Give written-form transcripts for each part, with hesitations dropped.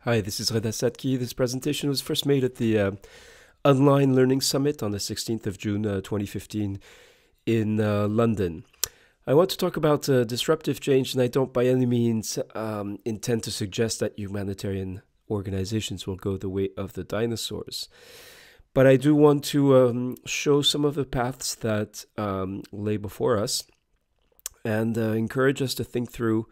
Hi, this is Reda Sadki. This presentation was first made at the Online Learning Summit on the 16th of June 2015 in London. I want to talk about disruptive change, and I don't by any means intend to suggest that humanitarian organizations will go the way of the dinosaurs. But I do want to show some of the paths that lay before us and encourage us to think through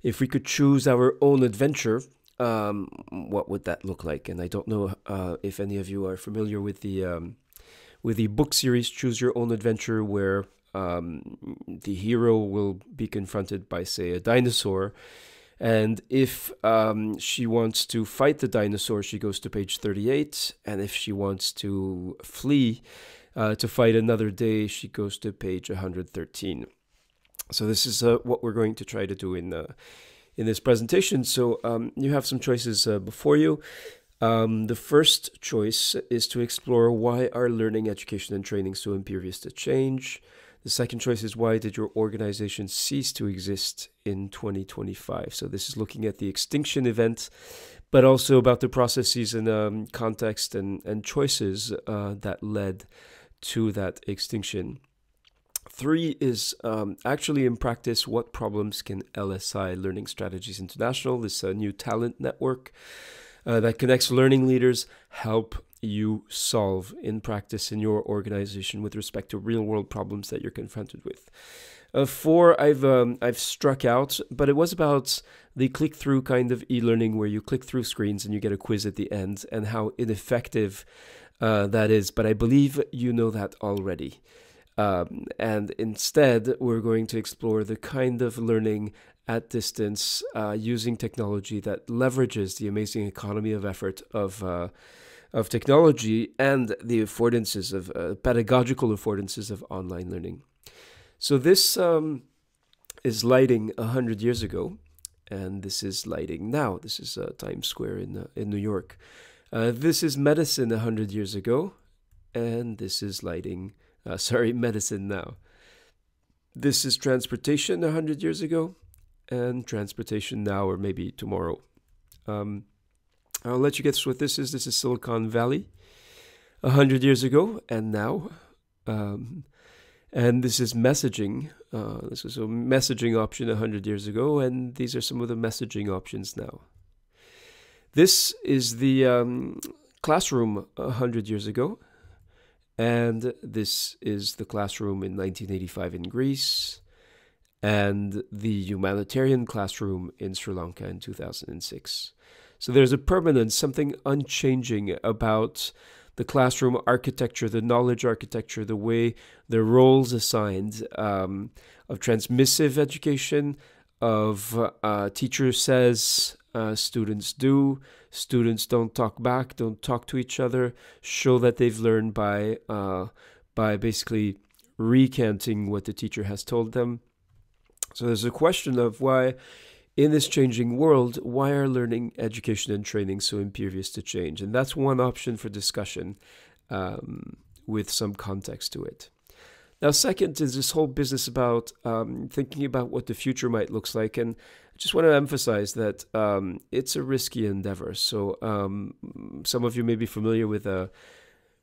if we could choose our own adventure. What would that look like? And I don't know if any of you are familiar with the book series Choose Your Own Adventure, where the hero will be confronted by, say, a dinosaur. And if she wants to fight the dinosaur, she goes to page 38. And if she wants to flee to fight another day, she goes to page 113. So this is what we're going to try to do in this presentation. So you have some choices before you. The first choice is to explore why are learning, education, and training so impervious to change. The second choice is why did your organization cease to exist in 2025? So this is looking at the extinction event, but also about the processes and context and choices that led to that extinction. 3 is actually in practice, what problems can LSI, Learning Strategies International, this new talent network that connects learning leaders, help you solve in practice in your organization with respect to real world problems that you're confronted with. 4, I've struck out, but it was about the click-through kind of e-learning where you click through screens and you get a quiz at the end, and how ineffective that is. But I believe you know that already. And instead, we're going to explore the kind of learning at distance using technology that leverages the amazing economy of effort of technology and the affordances of pedagogical affordances of online learning. So this is lighting 100 years ago, and this is lighting now. This is Times Square in New York. This is medicine 100 years ago, and this is lighting. Medicine now. This is transportation 100 years ago, and transportation now, or maybe tomorrow. I'll let you guess what this is. This is Silicon Valley 100 years ago and now. And this is messaging. This was a messaging option 100 years ago, and these are some of the messaging options now. This is the classroom 100 years ago. And this is the classroom in 1985 in Greece, and the humanitarian classroom in Sri Lanka in 2006. So there's a permanence, something unchanging about the classroom architecture, the knowledge architecture, the way the roles assigned of transmissive education, of teacher says, students do. Students don't talk back, don't talk to each other, show that they've learned by basically recanting what the teacher has told them. So there's a question of why, in this changing world, why are learning, education, and training so impervious to change? And that's one option for discussion with some context to it. Now, second is this whole business about thinking about what the future might look like. And I just want to emphasize that it's a risky endeavor. So some of you may be familiar with the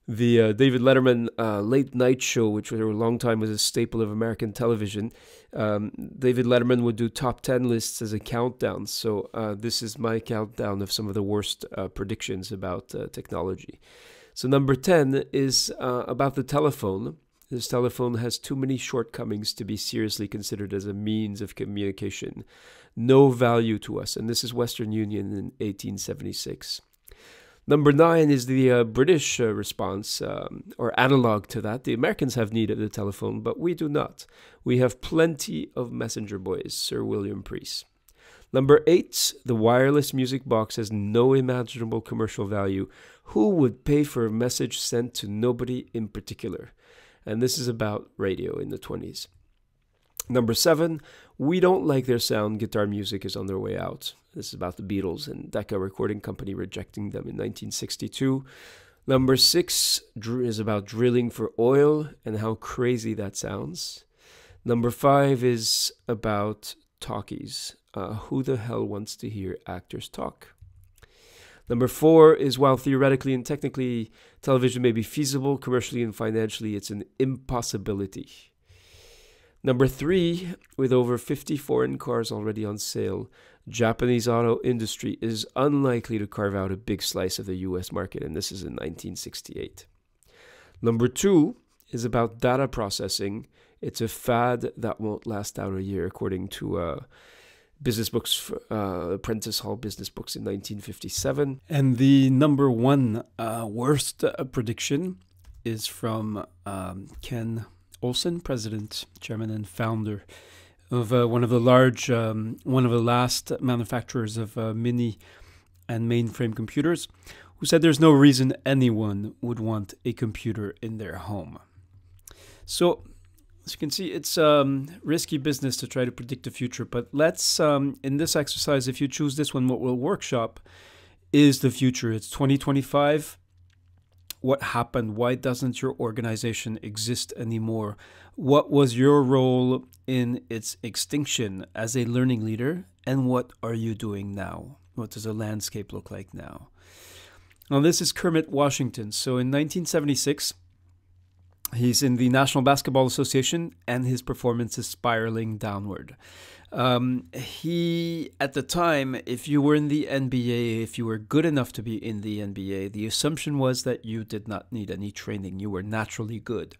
David Letterman late night show, which for a long time was a staple of American television. David Letterman would do top 10 lists as a countdown. So this is my countdown of some of the worst predictions about technology. So number 10 is about the telephone. This telephone has too many shortcomings to be seriously considered as a means of communication. No value to us. And this is Western Union in 1876. Number 9 is the British response, or analog to that. The Americans have need of the telephone, but we do not. We have plenty of messenger boys, Sir William Preece. Number 8, the wireless music box has no imaginable commercial value. Who would pay for a message sent to nobody in particular? And this is about radio in the 20s. Number 7, we don't like their sound. Guitar music is on their way out. This is about the Beatles and Decca Recording Company rejecting them in 1962. Number 6 is about drilling for oil and how crazy that sounds. Number 5 is about talkies. Who the hell wants to hear actors talk? Number 4 is while theoretically and technically television may be feasible, commercially and financially, it's an impossibility. Number 3, with over 50 foreign cars already on sale, Japanese auto industry is unlikely to carve out a big slice of the US market, and this is in 1968. Number 2 is about data processing. It's a fad that won't last out a year, according to Business Books, Apprentice Hall Business Books in 1957. And the number 1 worst prediction is from Ken Olsen, president, chairman, and founder of one of the last manufacturers of mini and mainframe computers, who said there's no reason anyone would want a computer in their home. So, as you can see, it's risky business to try to predict the future, but let's, in this exercise, if you choose this one, what we'll workshop is the future. It's 2025. What happened? Why doesn't your organization exist anymore? What was your role in its extinction as a learning leader? And what are you doing now? What does the landscape look like now? Now, this is Kermit Washington. So in 1976, he's in the National Basketball Association, and his performance is spiraling downward. He, at the time, if you were in the NBA, if you were good enough to be in the NBA, the assumption was that you did not need any training. You were naturally good.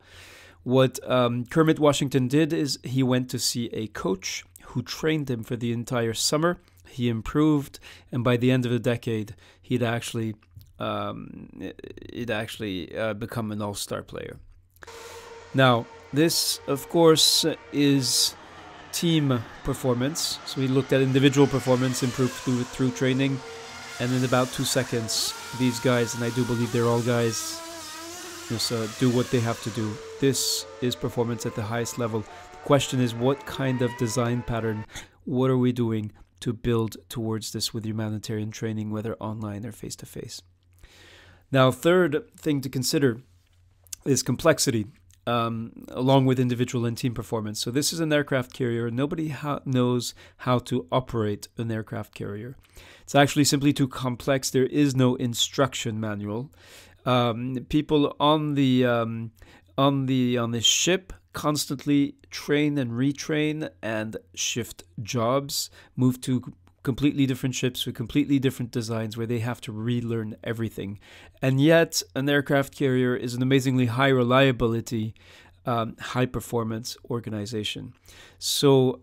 What Kermit Washington did is he went to see a coach who trained him for the entire summer. He improved, and by the end of the decade, he'd actually become an all-star player. Now, this, of course, is team performance. So we looked at individual performance improved through training, and in about 2 seconds, these guys, and I do believe they're all guys, just do what they have to do. This is performance at the highest level. The question is, what kind of design pattern, what are we doing to build towards this with humanitarian training, whether online or face-to-face? Now, third thing to consider is complexity, along with individual and team performance. So this is an aircraft carrier. Nobody knows how to operate an aircraft carrier. It's actually simply too complex. There is no instruction manual. People on the ship constantly train and retrain and shift jobs, move to completely different ships with completely different designs where they have to relearn everything. And yet, an aircraft carrier is an amazingly high reliability, high performance organization. So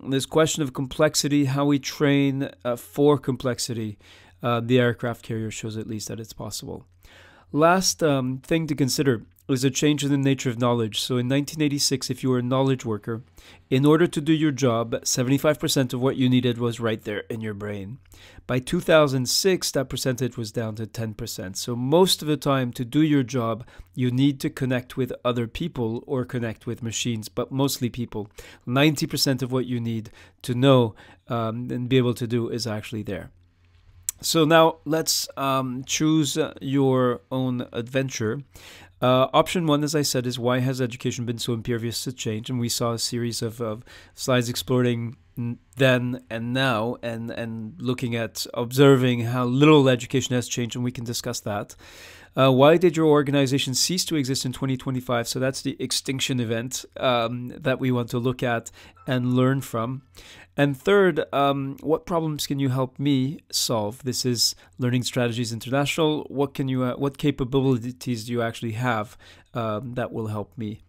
this question of complexity, how we train for complexity, the aircraft carrier shows at least that it's possible. Last thing to consider is a change in the nature of knowledge. So in 1986, if you were a knowledge worker, in order to do your job, 75% of what you needed was right there in your brain. By 2006, that percentage was down to 10%. So most of the time, to do your job, you need to connect with other people or connect with machines, but mostly people. 90% of what you need to know and be able to do is actually there. So now let's choose your own adventure. Option 1, as I said, is why has education been so impervious to change? And we saw a series of slides exploring then and now and looking at observing how little education has changed, and we can discuss that. Why did your organization cease to exist in 2025? So that's the extinction event that we want to look at and learn from. And third, what problems can you help me solve? This is Learning Strategies International. What capabilities do you actually have that will help me?